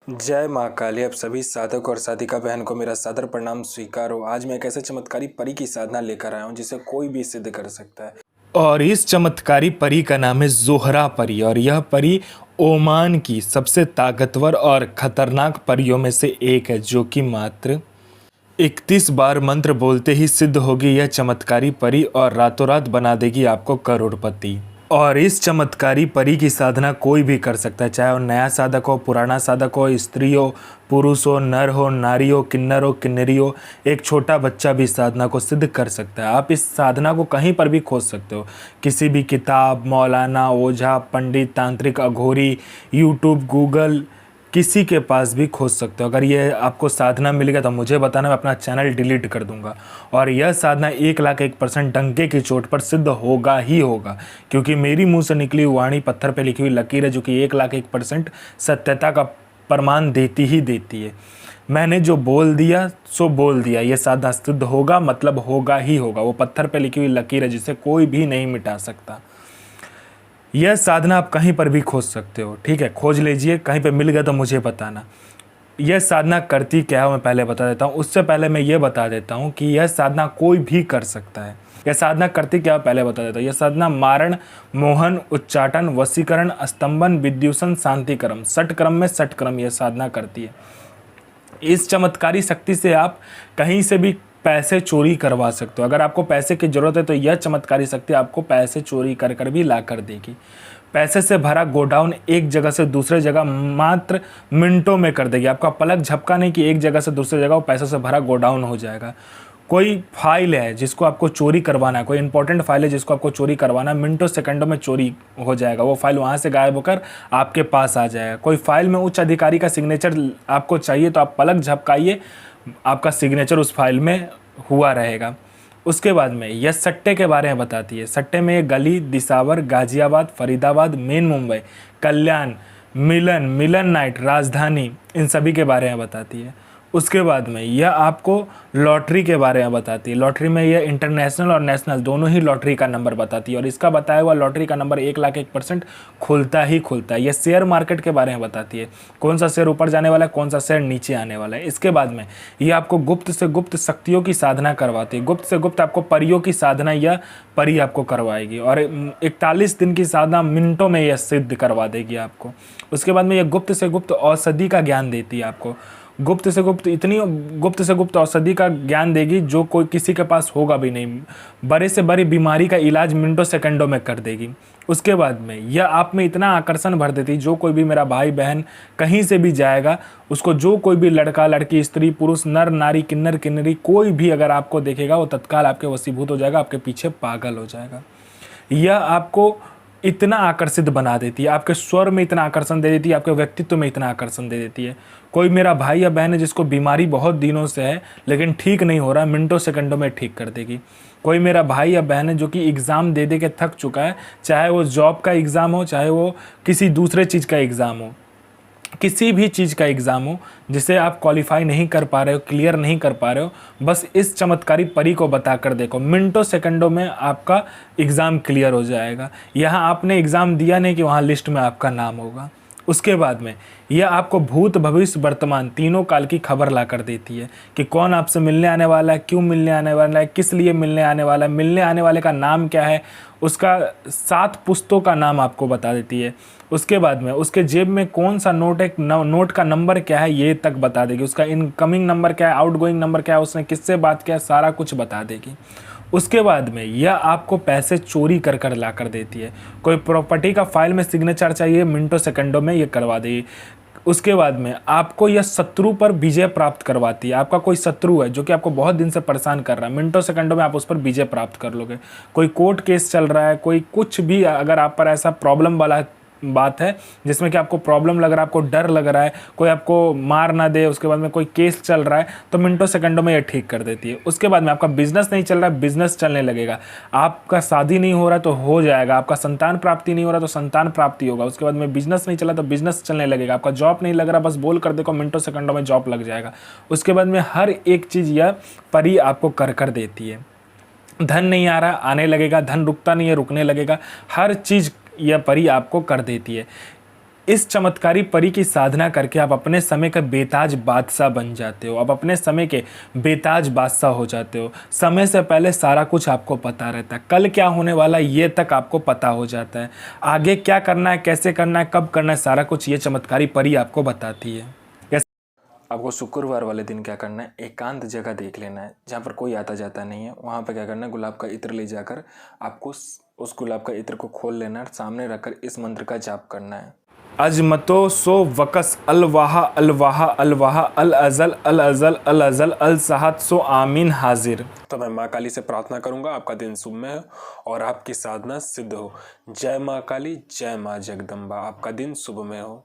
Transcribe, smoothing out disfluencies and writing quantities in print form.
जय माँ काली। अब सभी साधक और साधिका बहन को मेरा सादर प्रणाम स्वीकार हो। आज मैं एक ऐसे चमत्कारी परी की साधना लेकर आया हूँ जिसे कोई भी सिद्ध कर सकता है। और इस चमत्कारी परी का नाम है ज़ोहरा परी। और यह परी ओमान की सबसे ताकतवर और खतरनाक परियों में से एक है, जो कि मात्र 31 बार मंत्र बोलते ही सिद्ध होगी यह चमत्कारी परी और रातों रात बना देगी आपको करोड़पति। और इस चमत्कारी परी की साधना कोई भी कर सकता है, चाहे वो नया साधक हो, पुराना साधक हो, स्त्री हो, पुरुष हो, नर हो, नारी हो, किन्नर हो, किन्नरी हो, एक छोटा बच्चा भी साधना को सिद्ध कर सकता है। आप इस साधना को कहीं पर भी खोज सकते हो, किसी भी किताब, मौलाना, ओझा, पंडित, तांत्रिक, अघोरी, यूट्यूब, गूगल, किसी के पास भी खोज सकते हो। अगर ये आपको साधना मिल गया तो मुझे बताना, मैं अपना चैनल डिलीट कर दूंगा। और यह साधना 1,01% डंके की चोट पर सिद्ध होगा ही होगा, क्योंकि मेरी मुंह से निकली वाणी पत्थर पे लिखी हुई लकीर है, जो कि 1,01% सत्यता का प्रमाण देती ही देती है। मैंने जो बोल दिया सो बोल दिया, यह साधना सिद्ध होगा, मतलब होगा ही होगा। वो पत्थर पे लिखी हुई लकीर है जिसे कोई भी नहीं मिटा सकता। यह साधना आप कहीं पर भी खोज सकते हो, ठीक है, खोज लीजिए, कहीं पे मिल गया तो मुझे बताना। यह साधना करती क्या है मैं पहले बता देता हूँ। उससे पहले मैं ये बता देता हूँ कि यह साधना कोई भी कर सकता है। यह साधना करती क्या है पहले बता देता हूँ। यह साधना मारण, मोहन, उच्चाटन, वशीकरण, स्तंभन, विद्युषण, शांतिक्रम, षटक्रम में षटक्रम यह साधना करती है। इस चमत्कारी शक्ति से आप कहीं से भी पैसे चोरी करवा सकते हो। अगर आपको पैसे की ज़रूरत है तो यह चमत्कारी शक्ति आपको पैसे चोरी कर कर भी ला कर देगी। पैसे से भरा गोडाउन एक जगह से दूसरे जगह मात्र मिनटों में कर देगी। आपका पलक झपका नहीं कि एक जगह से दूसरी जगह वो पैसों से भरा गोडाउन हो जाएगा। कोई फाइल है जिसको आपको चोरी करवाना है, कोई इंपॉर्टेंट फाइल है जिसको आपको चोरी करवाना है, मिनटों सेकंडों में चोरी हो जाएगा। वो फाइल वहाँ से गायब होकर आपके पास आ जाएगा। कोई फाइल में उच्च अधिकारी का सिग्नेचर आपको चाहिए तो आप पलक झपकाइए, आपका सिग्नेचर उस फाइल में हुआ रहेगा। उसके बाद में यह सट्टे के बारे में बताती है। सट्टे में गली, दिसावर, गाजियाबाद, फरीदाबाद, मेन मुंबई, कल्याण, मिलन, मिलन नाइट, राजधानी, इन सभी के बारे में बताती है। उसके बाद में यह आपको लॉटरी के बारे में बताती है। लॉटरी में यह इंटरनेशनल और नेशनल दोनों ही लॉटरी का नंबर बताती है, और इसका बताया हुआ लॉटरी का नंबर 1,01% खुलता ही खुलता है। यह शेयर मार्केट के बारे में बताती है, कौन सा शेयर ऊपर जाने वाला है, कौन सा शेयर नीचे आने वाला है। इसके बाद में यह आपको गुप्त से गुप्त शक्तियों की साधना करवाती है। गुप्त से गुप्त आपको परियों की साधना यह परी आपको करवाएगी, और 41 दिन की साधना मिनटों में यह सिद्ध करवा देगी आपको। उसके बाद में यह गुप्त से गुप्त औषधि का ज्ञान देती है आपको। गुप्त से गुप्त इतनी गुप्त से गुप्त औषधि का ज्ञान देगी जो कोई किसी के पास होगा भी नहीं। बड़े से बड़ी बीमारी का इलाज मिनटों सेकंडों में कर देगी। उसके बाद में यह आप में इतना आकर्षण भर देती, जो कोई भी मेरा भाई बहन कहीं से भी जाएगा, उसको जो कोई भी लड़का लड़की, स्त्री पुरुष, नर नारी, किन्नर किन्नरी, कोई भी अगर आपको देखेगा वो तत्काल आपके वशीभूत हो जाएगा, आपके पीछे पागल हो जाएगा। यह आपको इतना आकर्षित बना देती है, आपके स्वर में इतना आकर्षण दे देती है, आपके व्यक्तित्व में इतना आकर्षण दे देती है। कोई मेरा भाई या बहन है जिसको बीमारी बहुत दिनों से है लेकिन ठीक नहीं हो रहा, मिनटों सेकंडों में ठीक कर देगी। कोई मेरा भाई या बहन है जो कि एग्ज़ाम दे दे के थक चुका है, चाहे वो जॉब का एग्ज़ाम हो, चाहे वो किसी दूसरे चीज़ का एग्ज़ाम हो, किसी भी चीज़ का एग्ज़ाम हो जिसे आप क्वालिफाई नहीं कर पा रहे हो, क्लियर नहीं कर पा रहे हो, बस इस चमत्कारी परी को बता कर देखो, मिनटों सेकंडों में आपका एग्ज़ाम क्लियर हो जाएगा। यहाँ आपने एग्ज़ाम दिया नहीं कि वहाँ लिस्ट में आपका नाम होगा। उसके बाद में यह आपको भूत, भविष्य, वर्तमान तीनों काल की खबर ला कर देती है कि कौन आपसे मिलने आने वाला है, क्यों मिलने आने वाला है, किस लिए मिलने आने वाला है, मिलने आने वाले का नाम क्या है, उसका 7 पुस्तों का नाम आपको बता देती है। उसके बाद में उसके जेब में कौन सा नोट है, नोट का नंबर क्या है ये तक बता देगी। उसका इनकमिंग नंबर क्या है, आउटगोइंग नंबर क्या है, उसने किससे बात किया, सारा कुछ बता देगी। उसके बाद में यह आपको पैसे चोरी कर कर ला कर देती है। कोई प्रॉपर्टी का फाइल में सिग्नेचर चाहिए, मिनटों सेकंडों में ये करवा देगी। उसके बाद में आपको यह शत्रु पर विजय प्राप्त करवाती है। आपका कोई शत्रु है जो कि आपको बहुत दिन से परेशान कर रहा है, मिनटों सेकंडों में आप उस पर विजय प्राप्त कर लोगे। कोई कोर्ट केस चल रहा है, कोई कुछ भी अगर आप पर ऐसा प्रॉब्लम वाला बात है जिसमें कि आपको प्रॉब्लम लग रहा है, आपको डर लग रहा है, कोई आपको मार ना दे, उसके बाद में कोई केस चल रहा है, तो मिनटों सेकंडों में ये ठीक कर देती है। उसके बाद में आपका बिजनेस नहीं चल रहा है, बिजनेस चलने लगेगा। आपका शादी नहीं हो रहा तो हो जाएगा, आपका संतान प्राप्ति नहीं हो रहा तो संतान प्राप्ति होगा। उसके बाद में बिजनेस नहीं चला तो बिजनेस चलने लगेगा। आपका जॉब नहीं लग रहा, बस बोल कर देखो, मिनटों सेकंडों में जॉब लग जाएगा। उसके बाद में हर एक चीज़ यह परी आपको कर कर देती है। धन नहीं आ रहा, आने लगेगा, धन रुकता नहीं है, रुकने लगेगा, हर चीज़ यह परी आपको कर देती है। इस चमत्कारी परी की साधना करके आप अपने समय का बेताज बादशाह बन जाते हो। आप अपने समय के बेताज बादशाह हो जाते हो। समय से पहले सारा कुछ आपको पता रहता है। कल क्या होने वाला ये तक आपको पता हो जाता है। आगे क्या करना है, कैसे करना है, कब करना है, सारा कुछ ये चमत्कारी परी आपको बताती है। आपको शुक्रवार वाले दिन क्या करना है, एकांत जगह देख लेना है जहाँ पर कोई आता जाता नहीं है। वहाँ पर क्या करना है, गुलाब का इत्र ले जाकर आपको उस गुलाब का इत्र को खोल लेना है, सामने रखकर इस मंत्र का जाप करना है। अजमतो सो वकस अलवाहा अलवाहा अलवाहा अल अजल अल अजल अल अजल अल साहत सो आमीन हाजिर। तो मैं माँ काली से प्रार्थना करूंगा आपका दिन शुभ में हो और आपकी साधना सिद्ध हो। जय माँ काली, जय माँ जगदम्बा। आपका दिन शुभ में हो।